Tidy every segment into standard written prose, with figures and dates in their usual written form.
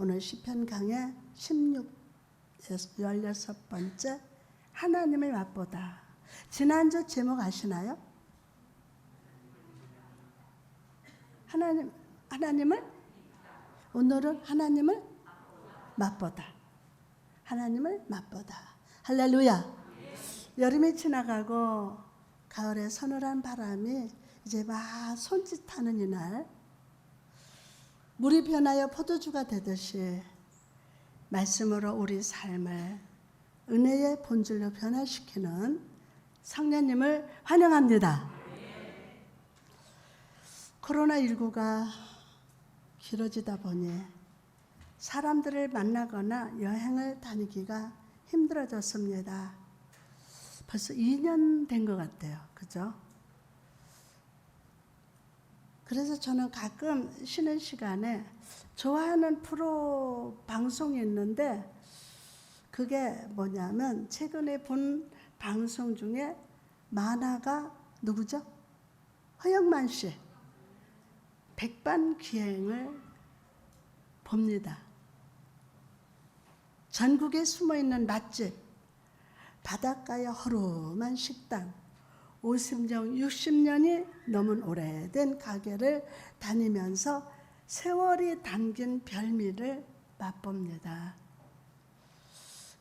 오늘 시편 강의 16번째 하나님을 맛보다. 지난주 제목 아시나요? 하나님을 오늘은 하나님을 맛보다. 하나님을 맛보다. 할렐루야. 여름이 지나가고 가을에 서늘한 바람이 이제 막 손짓하는 이날, 물이 변하여 포도주가 되듯이 말씀으로 우리 삶을 은혜의 본질로 변화시키는 성령님을 환영합니다. 코로나19가 길어지다 보니 사람들을 만나거나 여행을 다니기가 힘들어졌습니다. 벌써 2년 된 것 같아요. 그죠? 그래서 저는 가끔 쉬는 시간에 좋아하는 프로 방송이 있는데, 그게 뭐냐면 최근에 본 방송 중에 만화가 누구죠? 허영만 씨 백반기행을 봅니다. 전국에 숨어있는 맛집, 바닷가의 허름한 식당, 50년, 60년이 넘은 오래된 가게를 다니면서 세월이 담긴 별미를 맛봅니다.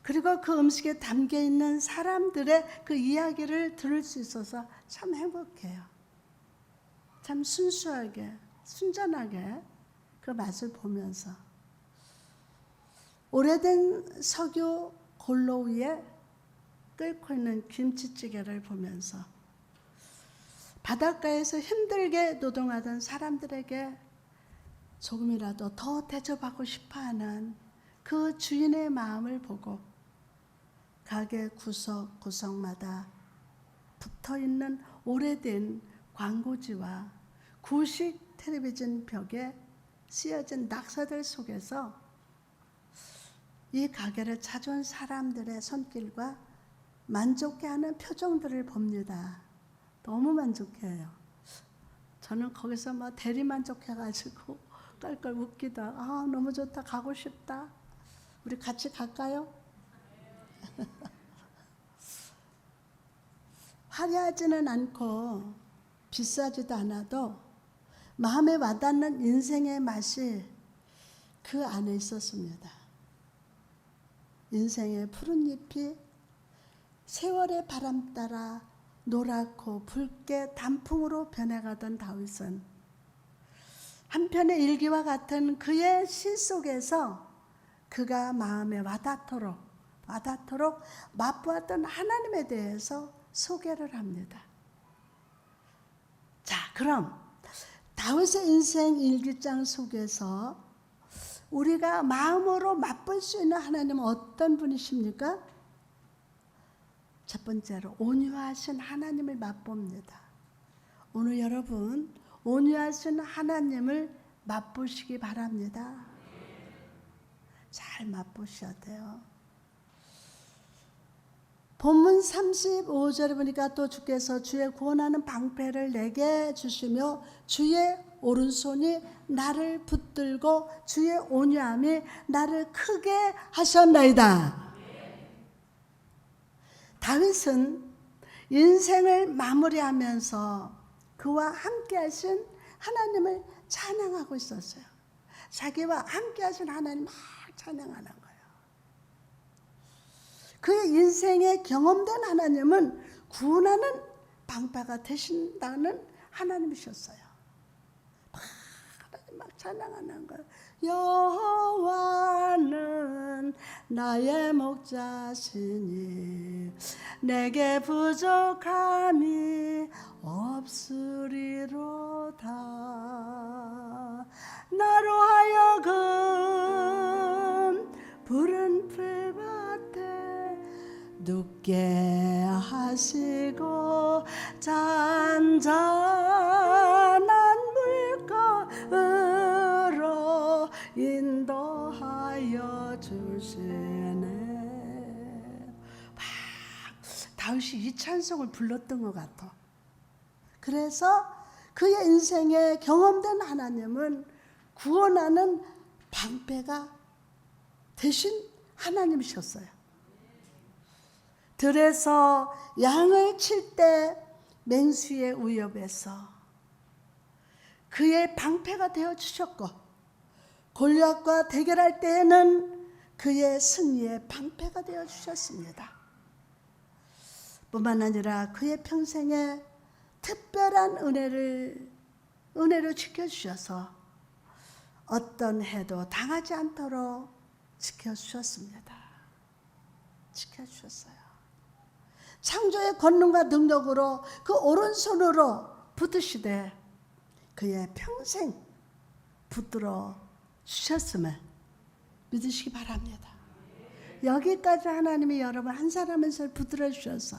그리고 그 음식에 담겨있는 사람들의 그 이야기를 들을 수 있어서 참 행복해요. 참 순수하게, 순전하게 그 맛을 보면서 오래된 석유 골로 위에 끓고 있는 김치찌개를 보면서 바닷가에서 힘들게 노동하던 사람들에게 조금이라도 더 대접하고 싶어하는 그 주인의 마음을 보고 가게 구석구석마다 붙어있는 오래된 광고지와 구식 텔레비전 벽에 쓰여진 낙서들 속에서 이 가게를 찾아온 사람들의 손길과 만족해하는 표정들을 봅니다. 너무 만족해요. 저는 거기서 막 대리만족해가지고 깔깔 웃기다. 아, 너무 좋다. 가고 싶다. 우리 같이 갈까요? 화려하지는 않고 비싸지도 않아도 마음에 와닿는 인생의 맛이 그 안에 있었습니다. 인생의 푸른 잎이 세월의 바람 따라 노랗고 붉게 단풍으로 변해가던 다윗은 한편의 일기와 같은 그의 시 속에서 그가 마음에 와닿도록 맛보았던 하나님에 대해서 소개를 합니다. 자, 그럼 다윗의 인생 일기장 속에서 우리가 마음으로 맛볼 수 있는 하나님은 어떤 분이십니까? 첫 번째로 온유하신 하나님을 맛봅니다. 오늘 여러분 온유하신 하나님을 맛보시기 바랍니다. 잘 맛보셔야 돼요. 본문 35절에 보니까 또 주께서 주의 구원하는 방패를 내게 주시며 주의 오른손이 나를 붙들고 주의 온유함이 나를 크게 하셨나이다. 다윗은 인생을 마무리하면서 그와 함께 하신 하나님을 찬양하고 있었어요. 자기와 함께 하신 하나님 막 찬양하는 거예요. 그의 인생에 경험된 하나님은 구원하는 방패가 되신다는 하나님이셨어요. 하나님 막 찬양하는 거예요. 여호와는 나의 목자시니 내게 부족함이 없으리로다. 나로 하여금 푸른 풀밭에 눕게 하시고 잔잔한 물가으로 인도하여 주시네. 다윗이 이 찬송을 불렀던 것 같아. 그래서 그의 인생에 경험된 하나님은 구원하는 방패가 대신 하나님이셨어요. 들에서 양을 칠 때 맹수의 위협에서 그의 방패가 되어주셨고, 골리앗과 대결할 때에는 그의 승리의 방패가 되어주셨습니다. 뿐만 아니라 그의 평생에 특별한 은혜를 지켜주셔서 어떤 해도 당하지 않도록 지켜주셨습니다. 지켜주셨어요. 창조의 권능과 능력으로 그 오른손으로 붙드시되 그의 평생 붙들어 주셨음을 믿으시기 바랍니다. 여기까지 하나님이 여러분 한 사람 한 사람 붙들어 주셔서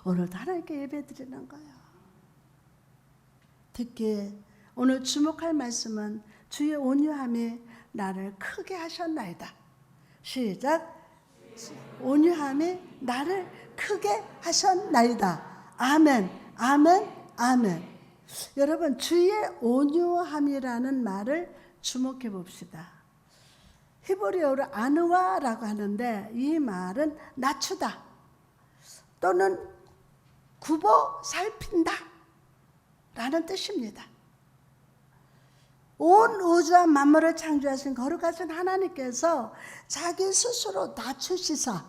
오늘도 하나님께 예배 드리는 거예요. 특히 오늘 주목할 말씀은 주의 온유함이 나를 크게 하셨나이다. 시작. 온유함이 나를 크게 하셨나이다. 아멘, 아멘, 아멘. 여러분, 주의 온유함이라는 말을 주목해 봅시다. 히브리어로 아느와라고 하는데 이 말은 낮추다 또는 굽어 살핀다 라는 뜻입니다. 온 우주와 만물을 창조하신 거룩하신 하나님께서 자기 스스로 낮추시사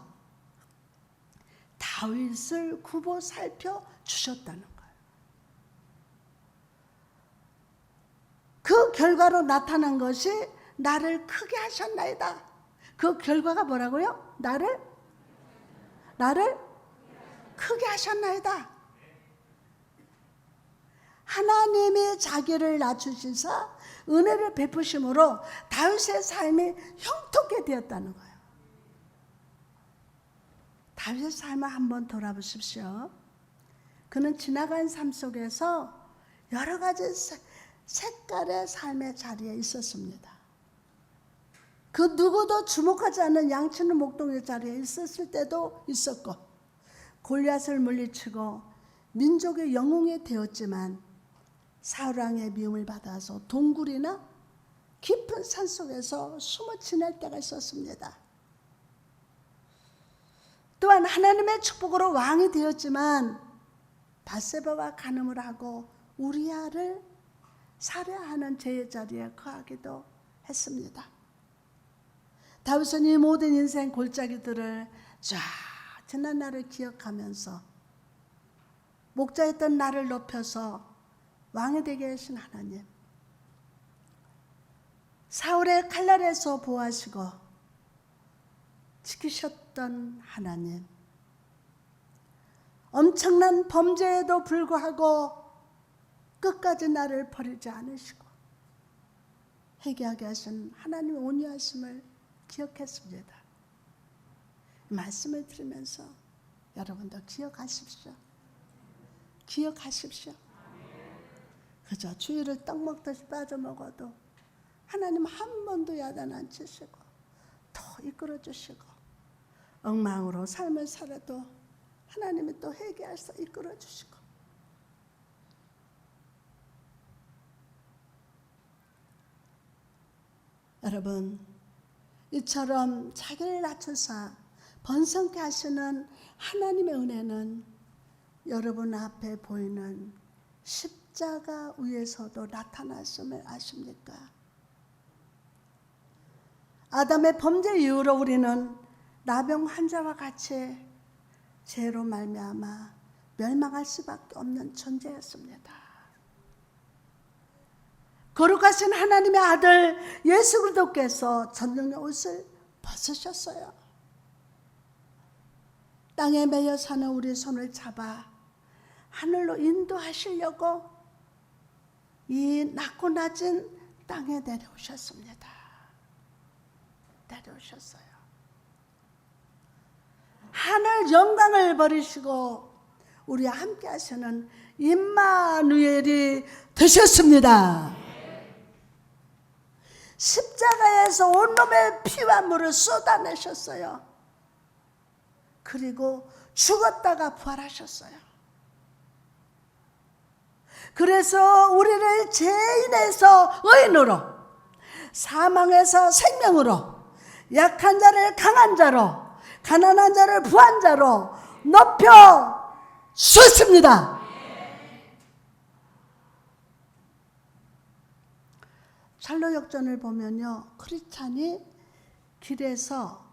다윗을 굽어 살펴 주셨다는 거예요. 그 결과로 나타난 것이 나를 크게 하셨나이다. 그 결과가 뭐라고요? 나를 크게 하셨나이다. 하나님이 자기를 낮추시사 은혜를 베푸심으로 다윗의 삶이 형통케 되었다는 거예요. 다윗의 삶을 한번 돌아보십시오. 그는 지나간 삶 속에서 여러 가지 색깔의 삶의 자리에 있었습니다. 그 누구도 주목하지 않는 양치는 목동의 자리에 있었을 때도 있었고, 골리앗을 물리치고 민족의 영웅이 되었지만 사울왕의 미움을 받아서 동굴이나 깊은 산속에서 숨어 지낼 때가 있었습니다. 또한 하나님의 축복으로 왕이 되었지만 밧세바와 간음을 하고 우리아를 살해하는 죄의 자리에 거하기도 했습니다. 다윗은 이 모든 인생 골짜기들을 쫙 지난 날을 기억하면서 목자였던 나를 높여서 왕이 되게 하신 하나님, 사울의 칼날에서 보호하시고 지키셨던 하나님, 엄청난 범죄에도 불구하고 끝까지 나를 버리지 않으시고 회개하게 하신 하나님의 온유하심을 기억했습니다. 말씀을 들으면서 여러분도 기억하십시오. 기억하십시오. 그저 주일을 떡 먹듯이 빠져먹어도 하나님 한 번도 야단 안 치시고 더 이끌어 주시고, 엉망으로 삶을 살아도 하나님이 또 회개하셔서 이끌어 주시고, 여러분, 이처럼 자기를 낮춰서 번성케 하시는 하나님의 은혜는 여러분 앞에 보이는 십자가 위에서도 나타났음을 아십니까? 아담의 범죄 이후로 우리는 나병 환자와 같이 죄로 말미암아 멸망할 수밖에 없는 존재였습니다. 거룩하신 하나님의 아들 예수 그리스도께서 전능의 옷을 벗으셨어요. 땅에 매여 사는 우리 손을 잡아 하늘로 인도하시려고 이 낮고 낮은 땅에 내려오셨습니다. 내려오셨어요. 하늘 영광을 버리시고 우리와 함께 하시는 임마누엘이 되셨습니다. 십자가에서 온몸의 피와 물을 쏟아내셨어요. 그리고 죽었다가 부활하셨어요. 그래서 우리를 죄인에서 의인으로, 사망에서 생명으로, 약한 자를 강한 자로, 가난한 자를 부한 자로 높여 주었습니다. 샬롯 역전을 보면요, 크리스찬이 길에서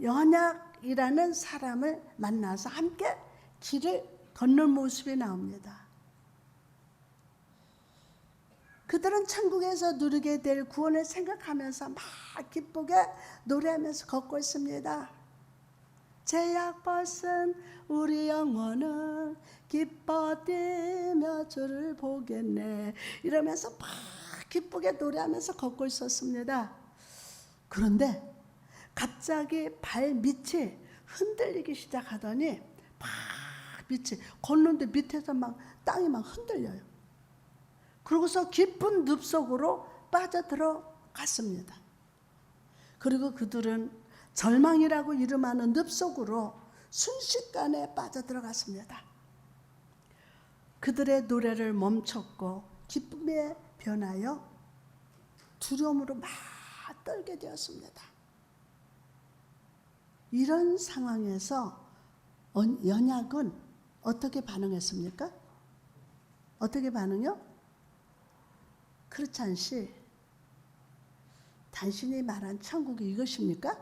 연약이라는 사람을 만나서 함께 길을 걷는 모습이 나옵니다. 그들은 천국에서 누리게 될 구원을 생각하면서 막 기쁘게 노래하면서 걷고 있습니다. 죄악 벗은 우리 영혼은 기뻐 뛰며 주를 보겠네, 이러면서 막 기쁘게 노래하면서 걷고 있었습니다. 그런데 갑자기 발밑이 흔들리기 시작하더니 막 밑이, 걷는데 밑에서 막 땅이 막 흔들려요. 그러고서 깊은 늪 속으로 빠져들어갔습니다. 그리고 그들은 절망이라고 이름하는 늪 속으로 순식간에 빠져들어갔습니다. 그들의 노래를 멈췄고 기쁨에 변하여 두려움으로 막 떨게 되었습니다. 이런 상황에서 연약은 어떻게 반응했습니까? 어떻게 반응요? 크리스찬 씨, 당신이 말한 천국이 이것입니까?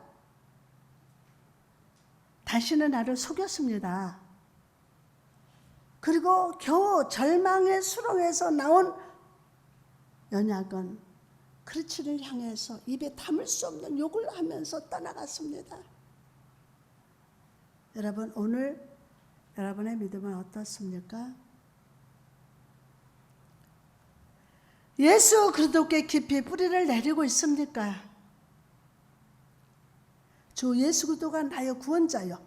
당신은 나를 속였습니다. 그리고 겨우 절망의 수렁에서 나온 연약은 크리스찬을 향해서 입에 담을 수 없는 욕을 하면서 떠나갔습니다. 여러분, 오늘 여러분의 믿음은 어떻습니까? 예수 그리스도께 깊이 뿌리를 내리고 있습니까? 주 예수 그리스도가 나의 구원자요,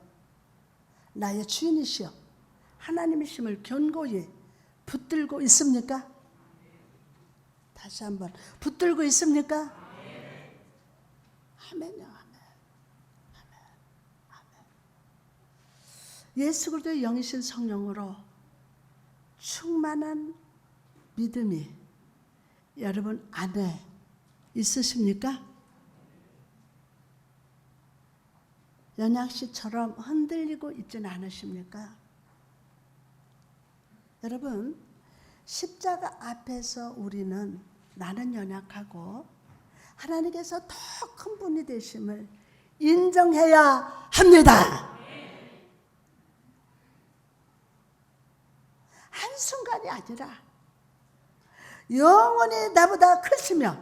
나의 주인이시여 하나님이심을 견고히 붙들고 있습니까? 다시 한번, 붙들고 있습니까? 아멘요. 아멘. 예수 그리스도의 영이신 성령으로 충만한 믿음이 여러분 안에 있으십니까? 연약씨처럼 흔들리고 있지는 않으십니까? 여러분, 십자가 앞에서 우리는 나는 연약하고 하나님께서 더 큰 분이 되심을 인정해야 합니다. 한순간이 아니라 영원히 나보다 크시며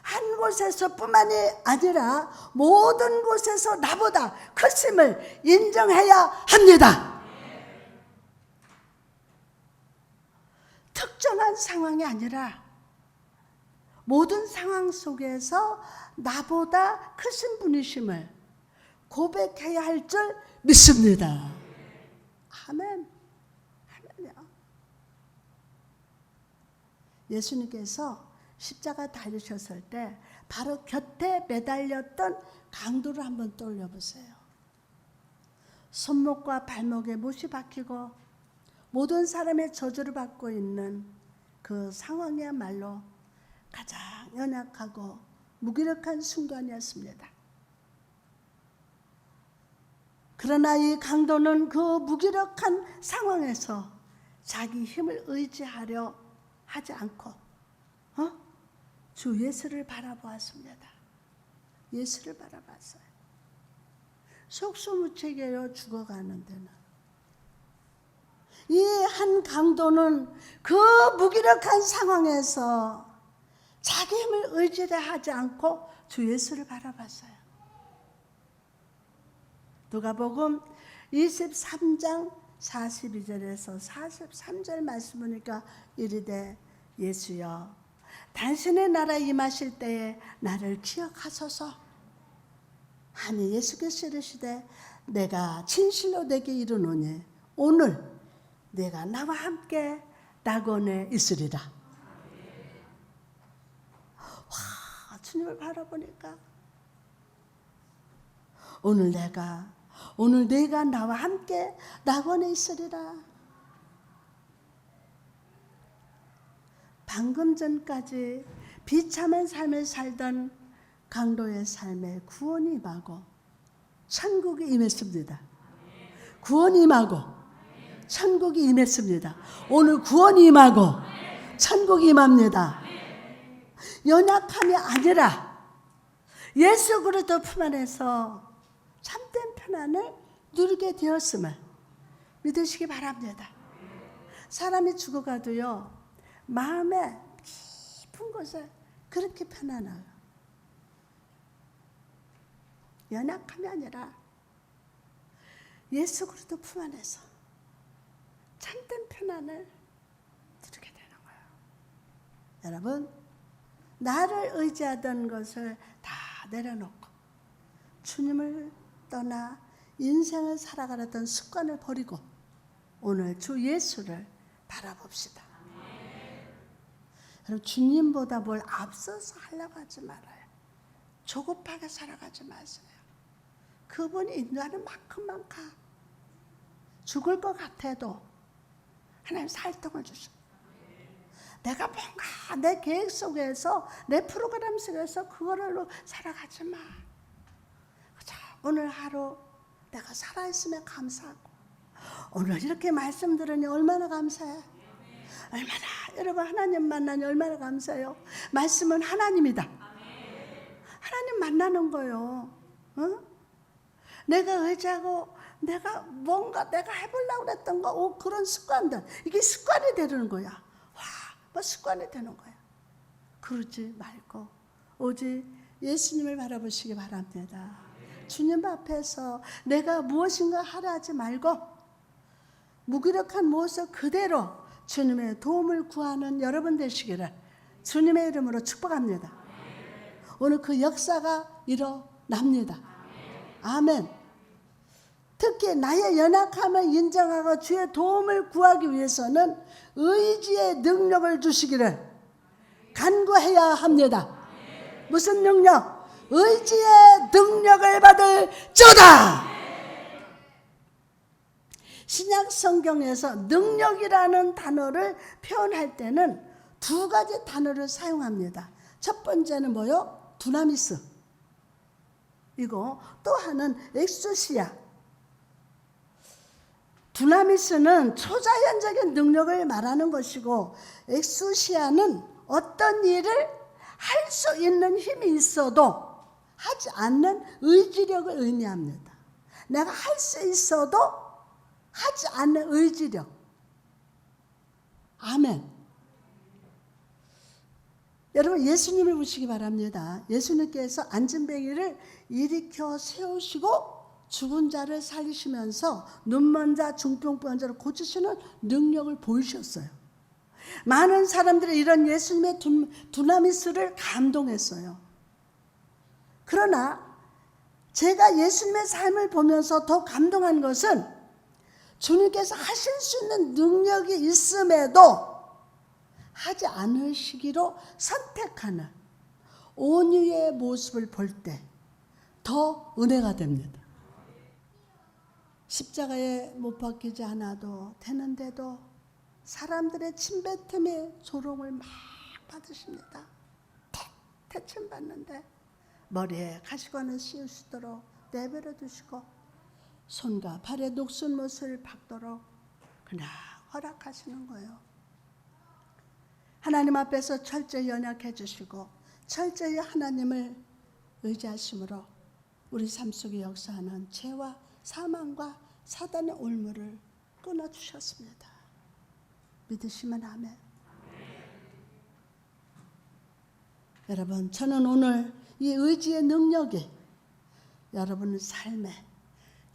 한 곳에서 뿐만이 아니라 모든 곳에서 나보다 크심을 인정해야 합니다. 특정한 상황이 아니라 모든 상황 속에서 나보다 크신 분이심을 고백해야 할 줄 믿습니다. 아멘. 아멘이요. 예수님께서 십자가 달리셨을 때 바로 곁에 매달렸던 강도를 한번 떠올려 보세요. 손목과 발목에 못이 박히고 모든 사람의 저주를 받고 있는 그 상황이야말로 가장 연약하고 무기력한 순간이었습니다. 그러나 이 강도는 그 무기력한 상황에서 자기 힘을 의지하려 하지 않고 주 예수를 바라보았습니다. 예수를 바라봤어요. 속수무책이에요, 죽어가는 데는. 이 한 강도는 그 무기력한 상황에서 자기 힘을 의지하지 않고 주 예수를 바라봤어요. 누가복음 23장 42절에서 43절 말씀 보니까 이르되 예수여 당신의 나라에 임하실 때에 나를 기억하소서 하니 예수께서 이르시되 내가 진실로 내게 이르노니 오늘 내가 나와 함께 낙원에 있으리라. 와, 주님을 바라보니까 오늘 내가 나와 함께 낙원에 있으리라. 방금 전까지 비참한 삶을 살던 강도의 삶에 구원이 임하고 천국이 임했습니다. 구원이 임하고 천국이 임했습니다. 오늘 구원이 임하고 천국이 임합니다. 연약함이 아니라 예수 그리스도 품 안에서 참된 편안을 누리게 되었음을 믿으시기 바랍니다. 사람이 죽어가도요, 마음의 깊은 곳에 그렇게 편안해요. 연약함이 아니라 예수 그리스도 품 안에서 참된 편안을 누리게 되는 거예요. 여러분, 나를 의지하던 것을 다 내려놓고 주님을 떠나 인생을 살아가려던 습관을 버리고 오늘 주 예수를 바라봅시다. 여러분, 주님보다 뭘 앞서서 하려고 하지 말아요. 조급하게 살아가지 마세요. 그분이 인도하는 만큼만 가. 죽을 것 같아도 하나님 살통을 주셔. 내가 뭔가 내 계획 속에서 내 프로그램 속에서 그거로 살아가지 마. 자, 오늘 하루 내가 살아있음에 감사하고 오늘 이렇게 말씀 들으니 얼마나 감사해. 얼마나 여러분 하나님 만나니 얼마나 감사해요. 말씀은 하나님이다. 하나님 만나는 거예요. 내가 의지하고 내가 뭔가 내가 해보려고 했던 거 그런 습관들 이게 습관이 되는 거야. 뭐 습관이 되는 거야. 그러지 말고 오직 예수님을 바라보시기 바랍니다. 주님 앞에서 내가 무엇인가 하려 하지 말고 무기력한 모습 그대로 주님의 도움을 구하는 여러분 되시기를 주님의 이름으로 축복합니다. 오늘 그 역사가 일어납니다. 아멘. 특히 나의 연약함을 인정하고 주의 도움을 구하기 위해서는 의지의 능력을 주시기를 간구해야 합니다. 무슨 능력? 의지의 능력을 받을 자다. 신약 성경에서 능력이라는 단어를 표현할 때는 두 가지 단어를 사용합니다. 첫 번째는 뭐요? 두나미스. 이거 또 하나는 엑소시아. 두나미스는 초자연적인 능력을 말하는 것이고 엑소시아는 어떤 일을 할 수 있는 힘이 있어도 하지 않는 의지력을 의미합니다. 내가 할 수 있어도 하지 않는 의지력. 아멘. 여러분 예수님을 보시기 바랍니다. 예수님께서 안진뱅이를 일으켜 세우시고 죽은 자를 살리시면서 눈먼 자, 중풍병 자를 고치시는 능력을 보이셨어요. 많은 사람들이 이런 예수님의 두나미스를 감동했어요. 그러나 제가 예수님의 삶을 보면서 더 감동한 것은 주님께서 하실 수 있는 능력이 있음에도 하지 않으시기로 선택하는 온유의 모습을 볼 때 더 은혜가 됩니다. 십자가에 못 박히지 않아도 되는데도 사람들의 침뱉음에 조롱을 막 받으십니다. 태침 받는데 머리에 가시관을 씌우시도록 내버려 두시고 손과 발에 녹슨 못을 박도록 그냥 허락하시는 거예요. 하나님 앞에서 철저히 연약해 주시고 철저히 하나님을 의지하심으로 우리 삶 속에 역사하는 죄와 사망과 사단의 올무를 끊어주셨습니다. 믿으시면 아멘. 여러분 저는 오늘 이 의지의 능력이 여러분의 삶에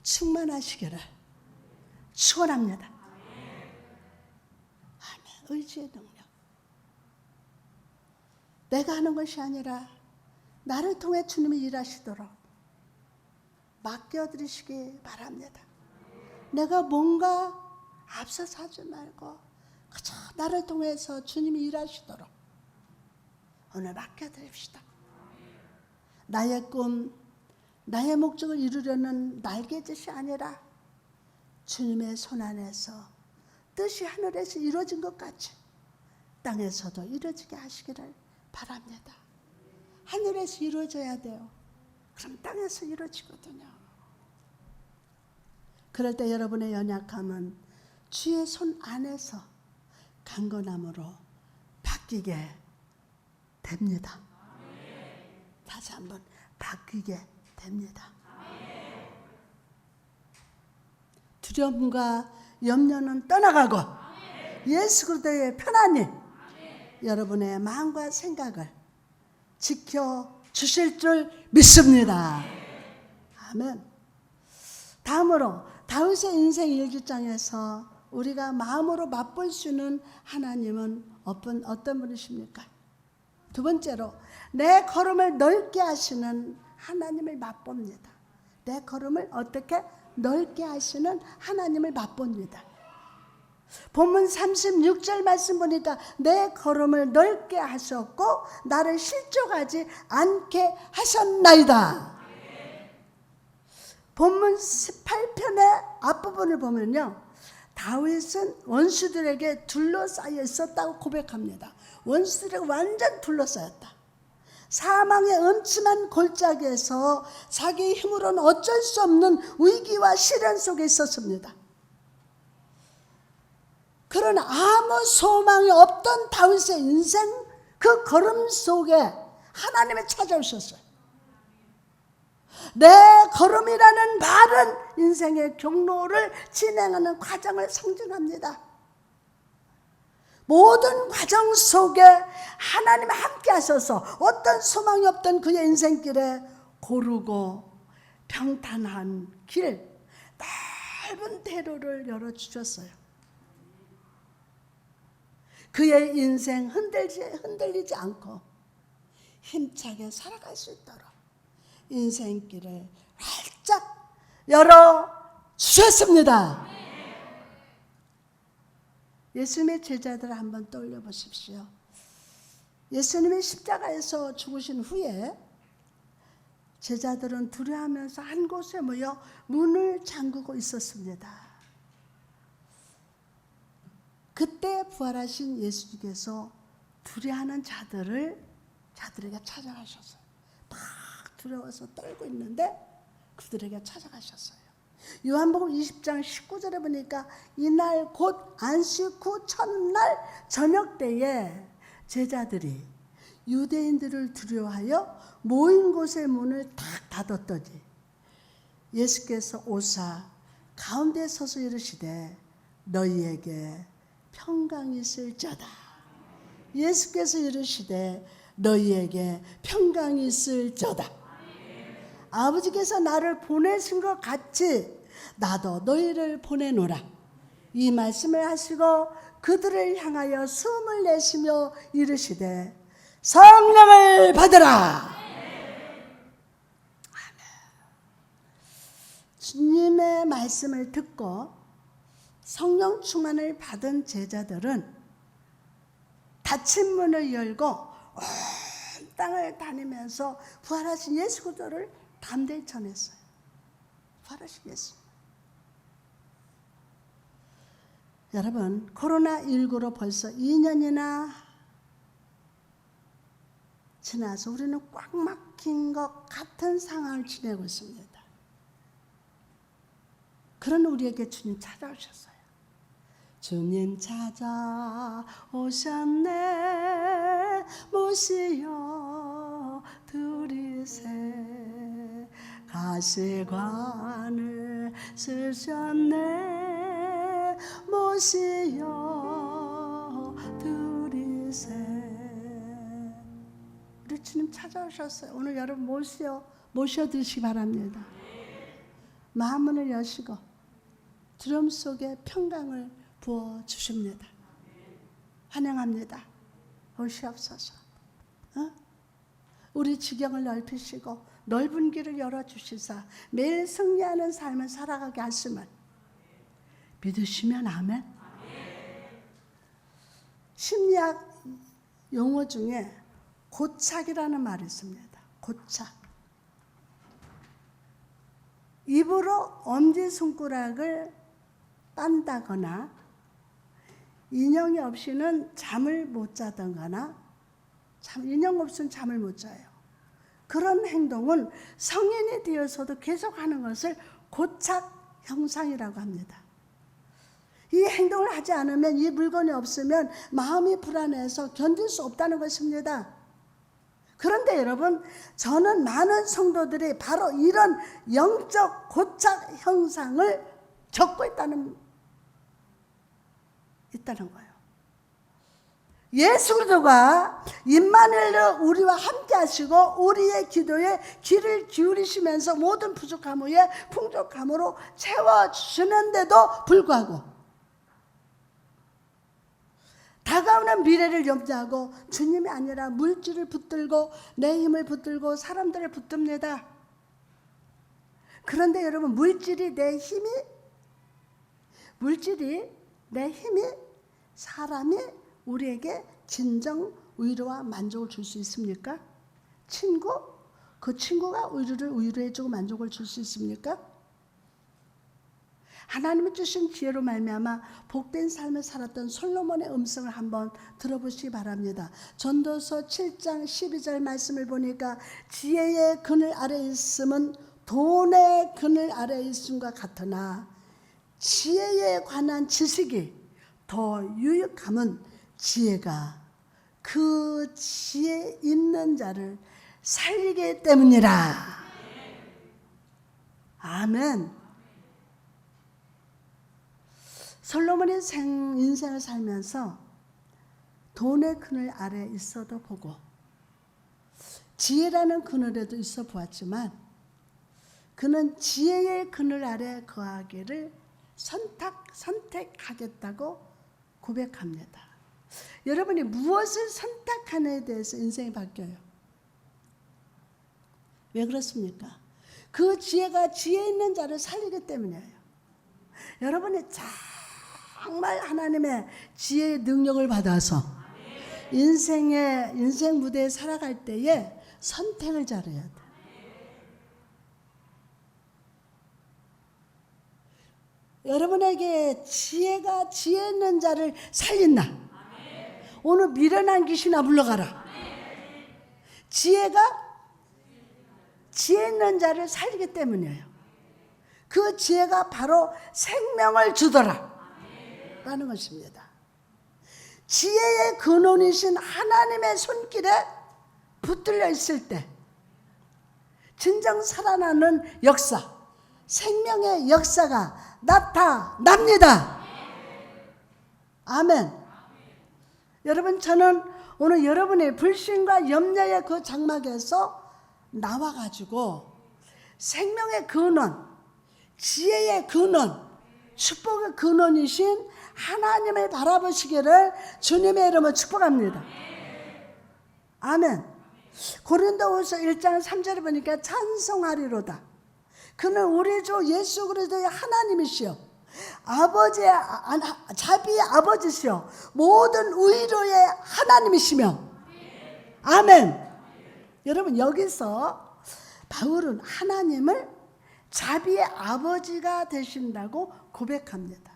충만하시기를 축원합니다. 아멘. 의지의 능력. 내가 하는 것이 아니라 나를 통해 주님이 일하시도록 맡겨드리시기 바랍니다. 내가 뭔가 앞서서 하지 말고 그저 나를 통해서 주님이 일하시도록 오늘 맡겨드립시다. 나의 꿈, 나의 목적을 이루려는 날개짓이 아니라 주님의 손 안에서 뜻이 하늘에서 이루어진 것 같이 땅에서도 이루어지게 하시기를 바랍니다. 하늘에서 이루어져야 돼요. 그럼 땅에서 이루어지거든요. 그럴 때 여러분의 연약함은 주의 손 안에서 강건함으로 바뀌게 됩니다. 다시 한번 바뀌게 됩니다. 두려움과 염려는 떠나가고 예수 그리스도의 편안히 여러분의 마음과 생각을 지켜주실 줄 믿습니다. 아멘. 다음으로 다윗의 인생 일기장에서 우리가 마음으로 맛볼 수 있는 하나님은 어떤 분이십니까? 두 번째로 내 걸음을 넓게 하시는 하나님을 맛봅니다. 내 걸음을 어떻게 넓게 하시는 하나님을 맛봅니다. 본문 36절 말씀 보니까 내 걸음을 넓게 하셨고 나를 실족하지 않게 하셨나이다. 본문 18편의 앞부분을 보면요, 다윗은 원수들에게 둘러싸여 있었다고 고백합니다. 원수들에게 완전 둘러싸였다. 사망의 음침한 골짜기에서 자기 힘으로는 어쩔 수 없는 위기와 시련 속에 있었습니다. 그러나 아무 소망이 없던 다윗의 인생, 그 걸음 속에 하나님이 찾아오셨어요. 내 걸음이라는 말은 인생의 경로를 진행하는 과정을 상징합니다. 모든 과정 속에 하나님이 함께 하셔서 어떤 소망이 없던 그의 인생길에 고르고 평탄한 길, 넓은 대로를 열어주셨어요. 그의 인생 흔들리지 않고 힘차게 살아갈 수 있도록 인생길을 활짝 열어주셨습니다. 예수님의 제자들을 한번 떠올려 보십시오. 예수님이 십자가에서 죽으신 후에 제자들은 두려워하면서 한 곳에 모여 문을 잠그고 있었습니다. 그때 부활하신 예수님께서 두려워하는 자들에게 찾아가셨어요. 막 두려워서 떨고 있는데 그들에게 찾아가셨어요. 요한복음 20장 19절에 보니까 이날 곧 안식 후 첫날 저녁 때에 제자들이 유대인들을 두려워하여 모인 곳의 문을 탁 닫았더니 예수께서 오사 가운데 서서 이르시되 너희에게 평강이 있을지어다. 예수께서 이르시되 너희에게 평강이 있을지어다. 아버지께서 나를 보내신 것 같이 나도 너희를 보내노라. 이 말씀을 하시고 그들을 향하여 숨을 내쉬며 이르시되 성령을 받으라. 아멘. 주님의 말씀을 듣고 성령 충만을 받은 제자들은 닫힌 문을 열고 온 땅을 다니면서 부활하신 예수 그리스도를 담대히 전했어요. 부활하신 예수. 여러분, 코로나19로 벌써 2년이나 지나서 우리는 꽉 막힌 것 같은 상황을 지내고 있습니다. 그런 우리에게 주님 찾아오셨어요. 주님 찾아오셨네 모시어 둘이세 가시관을 쓰셨네 모시어 둘이세. 우리 주님 찾아오셨어요. 오늘 여러분 모셔드시기 바랍니다. 마음문을 여시고 두려움 속에 평강을 부어주십니다. 환영합니다. 오시옵소서. 우리 지경을 넓히시고 넓은 길을 열어주시사 매일 승리하는 삶을 살아가게 하시면 믿으시면 아멘. 심리학 용어 중에 고착이라는 말이 있습니다. 고착. 입으로 엄지손가락을 딴다거나 인형이 없이는 잠을 못 자던거나 인형 없이는 잠을 못 자요. 그런 행동은 성인이 되어서도 계속하는 것을 고착 형상이라고 합니다. 이 행동을 하지 않으면, 이 물건이 없으면 마음이 불안해서 견딜 수 없다는 것입니다. 그런데 여러분, 저는 많은 성도들이 바로 이런 영적 고착 형상을 겪고 있다는 거예요. 예수 그리스도가 임마누엘로 우리와 함께 하시고 우리의 기도에 귀를 기울이시면서 모든 부족함 후에 풍족함으로 채워주시는데도 불구하고 다가오는 미래를 염려하고 주님이 아니라 물질을 붙들고 내 힘을 붙들고 사람들을 붙듭니다. 그런데 여러분, 물질이 내 힘이 사람이 우리에게 진정 위로와 만족을 줄 수 있습니까? 그 친구가 우리를 위로해주고 만족을 줄 수 있습니까? 하나님이 주신 지혜로 말미암아 복된 삶을 살았던 솔로몬의 음성을 한번 들어보시기 바랍니다. 전도서 7장 12절 말씀을 보니까 지혜의 그늘 아래에 있음은 돈의 그늘 아래에 있음과 같으나 지혜에 관한 지식이 더 유익함은 지혜가 그 지혜 있는 자를 살리기 때문이라. 아멘. 솔로몬이 인생을 살면서 돈의 그늘 아래 있어도 보고 지혜라는 그늘에도 있어 보았지만 그는 지혜의 그늘 아래 거하기를 선택하겠다고 고백합니다. 여러분이 무엇을 선택하느냐에 대해서 인생이 바뀌어요. 왜 그렇습니까? 그 지혜가 지혜 있는 자를 살리기 때문이에요. 여러분이 정말 하나님의 지혜의 능력을 받아서 인생 무대에 살아갈 때에 선택을 잘해야 돼. 여러분에게 지혜가 지혜 있는 자를 살린다. 오늘 미련한 귀신아 물러가라. 지혜가 지혜 있는 자를 살리기 때문이에요. 그 지혜가 바로 생명을 주더라 라는 것입니다. 지혜의 근원이신 하나님의 손길에 붙들려 있을 때 진정 살아나는 역사, 생명의 역사가 나타납니다. 아멘. 여러분, 저는 오늘 여러분의 불신과 염려의 그 장막에서 나와가지고 생명의 근원, 지혜의 근원, 축복의 근원이신 하나님을 바라보시기를 주님의 이름으로 축복합니다. 아멘. 고린도후서 1장 3절에 보니까 찬송하리로다. 그는 우리 주 예수 그리스도의 하나님이시여 자비의 아버지시여 모든 위로의 하나님이시며. 아멘. 여러분, 여기서 바울은 하나님을 자비의 아버지가 되신다고 고백합니다.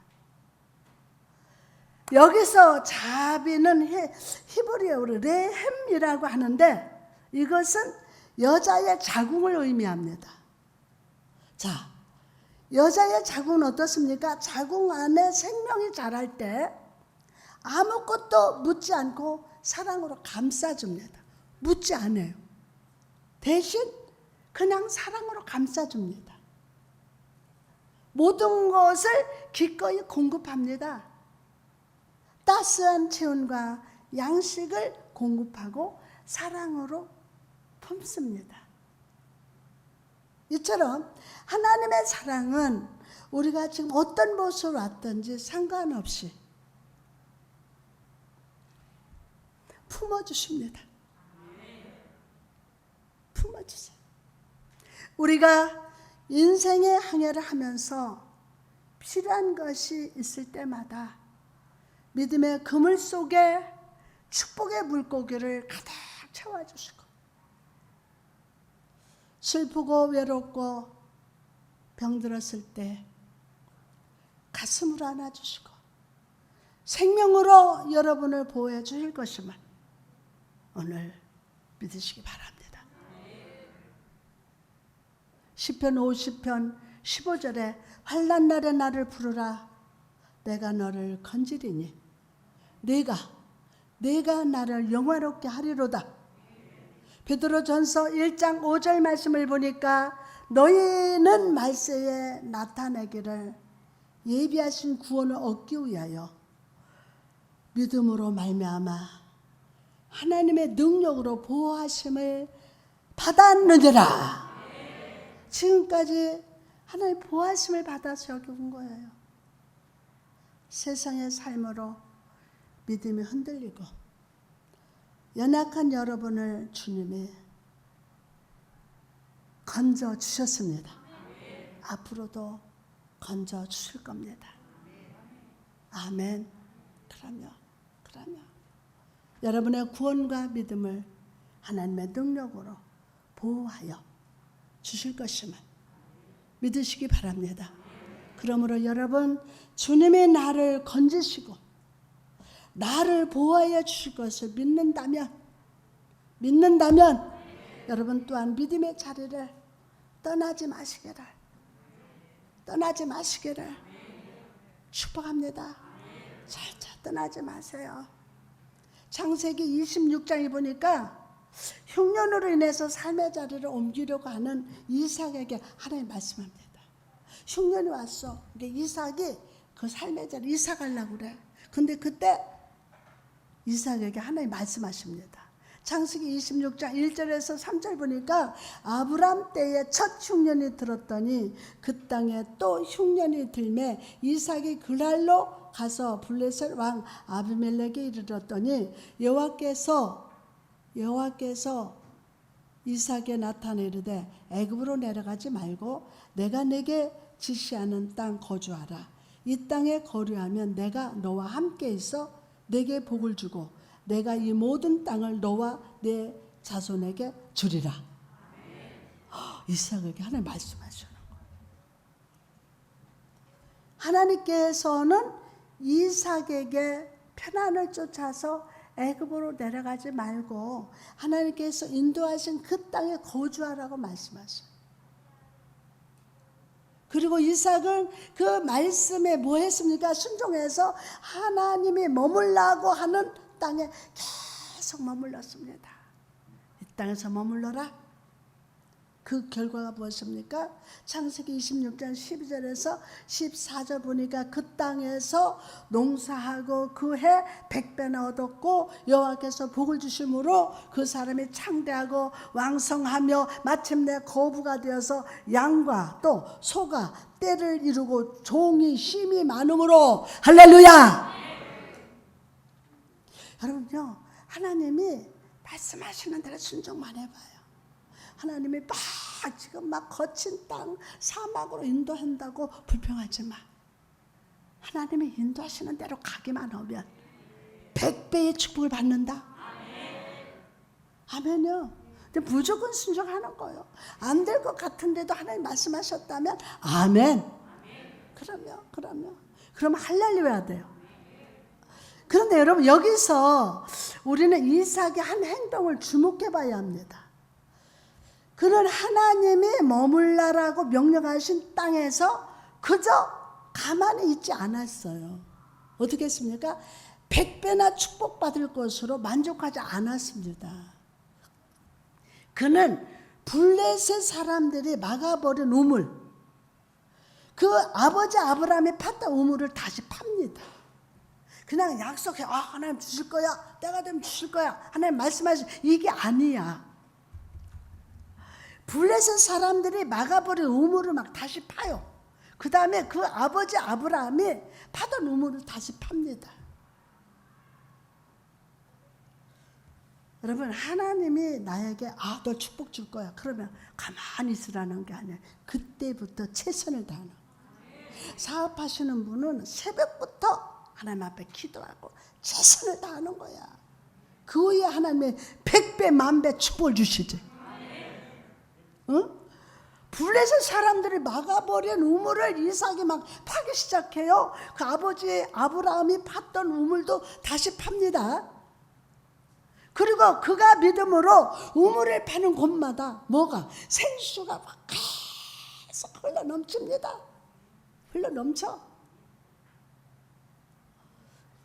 여기서 자비는 히브리어로 레헴이라고 하는데 이것은 여자의 자궁을 의미합니다. 자, 여자의 자궁은 어떻습니까? 자궁 안에 생명이 자랄 때 아무것도 묻지 않고 사랑으로 감싸줍니다. 묻지 않아요. 대신 그냥 사랑으로 감싸줍니다. 모든 것을 기꺼이 공급합니다. 따스한 체온과 양식을 공급하고 사랑으로 품습니다. 이처럼 하나님의 사랑은 우리가 지금 어떤 모습으로 왔든지 상관없이 품어주십니다. 품어주세요. 우리가 인생의 항해를 하면서 필요한 것이 있을 때마다 믿음의 그물 속에 축복의 물고기를 가득 채워주시고 슬프고 외롭고 병들었을 때 가슴으로 안아주시고 생명으로 여러분을 보호해 주실 것임을 오늘 믿으시기 바랍니다. 시편 50편 15절에 환난 날에 나를 부르라. 내가 너를 건지리니 내가 나를 영화롭게 하리로다. 베드로전서 1장 5절 말씀을 보니까 너희는 말세에 나타내기를 예비하신 구원을 얻기 위하여 믿음으로 말미암아 하나님의 능력으로 보호하심을 받았느니라. 지금까지 하나님 보호하심을 받아서 여기 온 거예요. 세상의 삶으로 믿음이 흔들리고 연약한 여러분을 주님이 건져 주셨습니다. 앞으로도 건져 주실 겁니다. 아멘. 그럼요. 여러분의 구원과 믿음을 하나님의 능력으로 보호하여 주실 것임을 믿으시기 바랍니다. 그러므로 여러분, 주님이 나를 건지시고 나를 보호하여 주실 것을 믿는다면 여러분 또한 믿음의 자리를 떠나지 마시기를 축복합니다. 절대 떠나지 마세요. 창세기 26장에 보니까 흉년으로 인해서 삶의 자리를 옮기려고 하는 이삭에게 하나님 말씀합니다. 흉년이 왔어. 이삭이 그 삶의 자리 이사 가려고 그래. 근데 그때 이삭에게 하나님 말씀하십니다. 창세기 26장 1절에서 3절 보니까 아브람 때에 첫 흉년이 들었더니 그 땅에 또 흉년이 들매 이삭이 그날로 가서 블레셋 왕 아비멜렉에 이르렀더니 여호와께서 이삭에 나타내 이르되 애굽으로 내려가지 말고 내가 내게 지시하는 땅 거주하라. 이 땅에 거류하면 내가 너와 함께 있어 내게 복을 주고 내가 이 모든 땅을 너와 내 자손에게 주리라. 이삭에게 하나님 말씀하시는 거예요. 하나님께서는 이삭에게 편안을 쫓아서 애굽으로 내려가지 말고 하나님께서 인도하신 그 땅에 거주하라고 말씀하셔요. 그리고 이삭은 그 말씀에 뭐 했습니까? 순종해서 하나님이 머물라고 하는 땅에 계속 머물렀습니다. 이 땅에서 머물러라. 그 결과가 무엇입니까? 창세기 26장 12절에서 14절 보니까 그 땅에서 농사하고 그 해 100배나 얻었고 여호와께서 복을 주심으로 그 사람이 창대하고 왕성하며 마침내 거부가 되어서 양과 또 소가 떼를 이루고 종이 힘이 많음으로 할렐루야. 여러분요, 하나님이 말씀하시는 대로 순종만 해봐요. 하나님이 지금 막 거친 땅 사막으로 인도한다고 불평하지 마. 하나님이 인도하시는 대로 가기만 하면 100배의 축복을 받는다. 아멘요. 근데 무조건 순종하는 거예요. 안 될 것 같은데도 하나님 말씀하셨다면 아멘. 그럼요. 그럼 할렐루야 돼요. 그런데 여러분, 여기서 우리는 이삭의 한 행동을 주목해 봐야 합니다. 그는 하나님이 머물라라고 명령하신 땅에서 그저 가만히 있지 않았어요. 어떻게 했습니까? 100배나 축복받을 것으로 만족하지 않았습니다. 그는 블레셋 사람들이 막아버린 우물, 그 아버지 아브라함이 팠던 우물을 다시 팝니다. 그냥 약속해. 하나님 주실 거야. 때가 되면 주실 거야. 하나님 말씀하신 이게 아니야. 블레셋 사람들이 막아버린 우물을 막 다시 파요. 그 다음에 그 아버지 아브라함이 파던 우물을 다시 팝니다. 여러분, 하나님이 나에게 너 축복 줄 거야. 그러면 가만히 있으라는 게 아니에요. 그때부터 최선을 다하는 거예요. 사업하시는 분은 새벽부터 하나님 앞에 기도하고 최선을 다하는 거야. 그 후에 하나님의 100배, 10,000배 축복을 주시지. 블레셋 사람들이 막아버린 우물을 이삭이 막 파기 시작해요. 그 아버지 아브라함이 팠던 우물도 다시 팝니다. 그리고 그가 믿음으로 우물을 파는 곳마다 뭐가 생수가 막 쏙 흘러 넘칩니다. 흘러 넘쳐.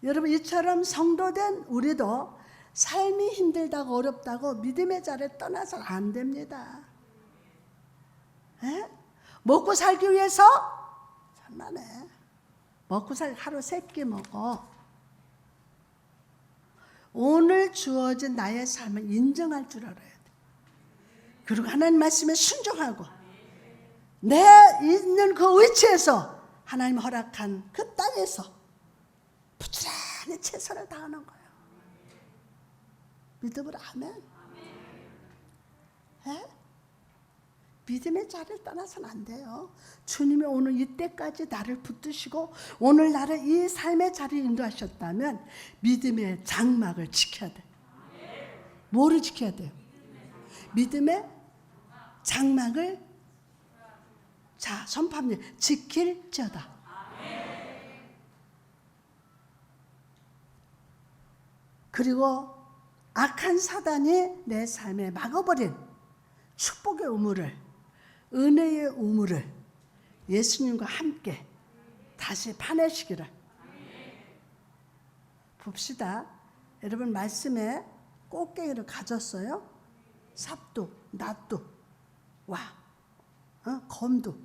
여러분, 이처럼 성도된 우리도 삶이 힘들다고 어렵다고 믿음의 자리를 떠나서 안 됩니다. 에? 먹고 살기 위해서 천만에 먹고 살기 하루 3끼 먹어. 오늘 주어진 나의 삶을 인정할 줄 알아야 돼. 그리고 하나님 말씀에 순종하고 내 있는 그 위치에서 하나님 허락한 그 땅에서 부지런히 최선을 다하는 거예요. 믿음으로 아멘. 에? 믿음의 자리를 떠나서는 안 돼요. 주님이 오늘 이때까지 나를 붙드시고 오늘 나를 이 삶의 자리에 인도하셨다면 믿음의 장막을 지켜야 돼. 뭐를 지켜야 돼요? 믿음의 장막을 자 선포합니다. 지킬지어다. 그리고 악한 사단이 내 삶에 막아버린 축복의 우물을, 은혜의 우물을 예수님과 함께 다시 파내시기를. 봅시다. 여러분 말씀에 꽃게를 가졌어요. 삽도, 낫도, 와, 검도.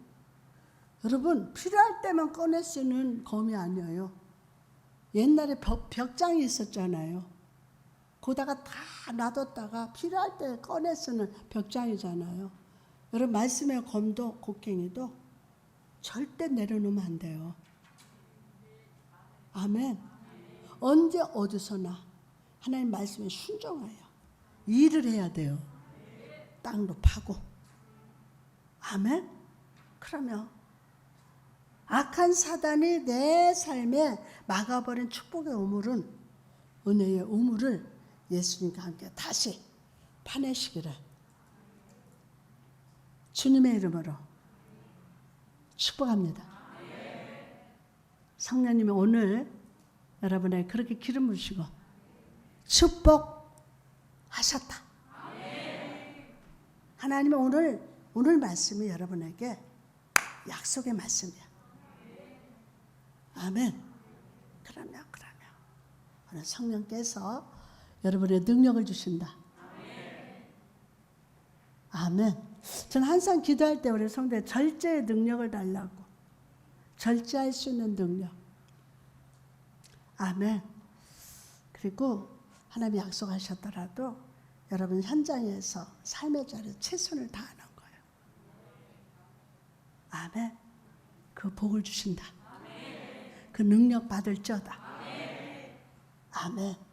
여러분 필요할 때만 꺼내 쓰는 검이 아니에요. 옛날에 벽장이 있었잖아요. 거다가 다 놔뒀다가 필요할 때 꺼내 쓰는 벽장이잖아요. 여러분 말씀의 검도 곡괭이도 절대 내려놓으면 안 돼요. 아멘. 언제 어디서나 하나님 말씀에 순종하여 일을 해야 돼요. 땅도 파고. 아멘. 그러면 악한 사단이 내 삶에 막아버린 축복의 우물은, 은혜의 우물을 예수님과 함께 다시 파내시기를 주님의 이름으로 축복합니다. 성령님이 오늘 여러분에게 그렇게 기름 부으시고 축복하셨다. 하나님은 오늘 말씀이 여러분에게 약속의 말씀이야. 아멘. 그러면 오늘 성령께서 여러분의 능력을 주신다. 아멘. 저는 항상 기도할 때 우리 성도에 절제의 능력을 달라고. 절제할 수 있는 능력. 아멘. 그리고 하나님이 약속하셨더라도 여러분 현장에서 삶의 자리에 최선을 다하는 거예요. 아멘. 그 복을 주신다. 그 능력 받을지어다. 아멘.